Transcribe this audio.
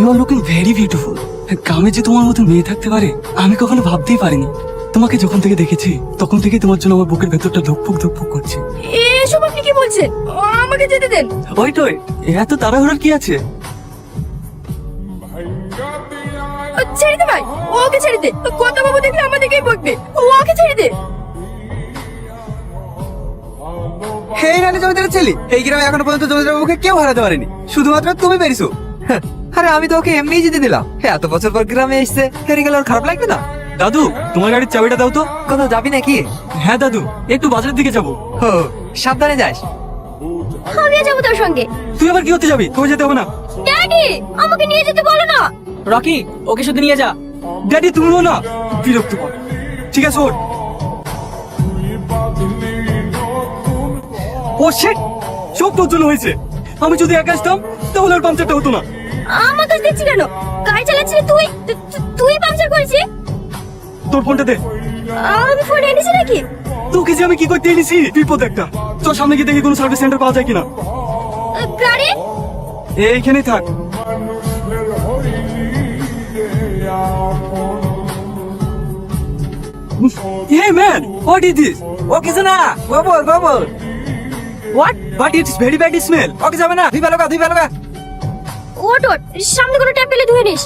You are looking very beautiful. গ্রামে যে তোমার মতো মেয়ে থাকতে পারে আমি কখনো ভাবতেই পারিনি। তোমাকে যখন থেকে দেখেছি তখন থেকে তোমার জন্য আমার বুকের ভেতরটা ধুকপুক ধুকপুক করছে। এসব আপনি কি বলছেন? আমাকে যেতে দেন। ওই তো, এত তাড়াহুড়ার কি আছে? ছেড়ে দে ভাই, ওকে ছেড়ে দে। কথা বাবু দেখলে আমাদেরকেই বকবে, ওকে ছেড়ে দে। এই নালে জমিদার ছেলে, এই গ্রামে এখনো পর্যন্ত জমিদার বাবুকে কেউ হারাতে পারেনি, শুধুমাত্র তুমি পেরেছো। আরে আমি তো ওকে এমনিই যেতে দিলাম। এত বছর পর গ্রামে এসছে, হেরে গেলে ওর খারাপ লাগবে না? দাদু, তোমার গাড়ির চাবিটা দাও তো। কোথাও যাবি নাকি? হ্যাঁ দাদু, একটু বাজারের দিকে যাবো। ও, সাবধানে যাস। আমিও যাবো তোর সঙ্গে। তুই আবার কি হতে যাবি? তোকে যেতে হবে না। ড্যাডি, আমাকে নিয়ে যেতে বলো না। রকি, ওকে শুধু নিয়ে যা। ড্যাডি তুমিও না, বিরক্ত কর। ঠিক আছে ওর। ও শিট, সব তোর জন্য হয়েছে। আমি যদি একা আসতাম তাহলে আর পাংচারটা হতো না। আমার তো দেখছি কেন গাড়ি চালাচ্ছিলি তুই, তুই পাংচার করেছিস। তোর ফোনটা দে। আমি ফোন এনেছি নাকি? তোকে যে আমি কি করতে এনেছি, বিপদ একটা। তোর সামনে গিয়ে দেখি কোনো সার্ভিস সেন্টার পাওয়া যায় কিনা। গাড়ি এইখানেই থাক। Hey man, what is this? ও কিছু না, bubble bubble. What? But it's very bad smell. ওকে যাবে না, ধুই ভালো গা, ধুই ভালো গা। ওট ওট, সামনে কোনো ট্যাপ পেলে ধুয়ে নিস।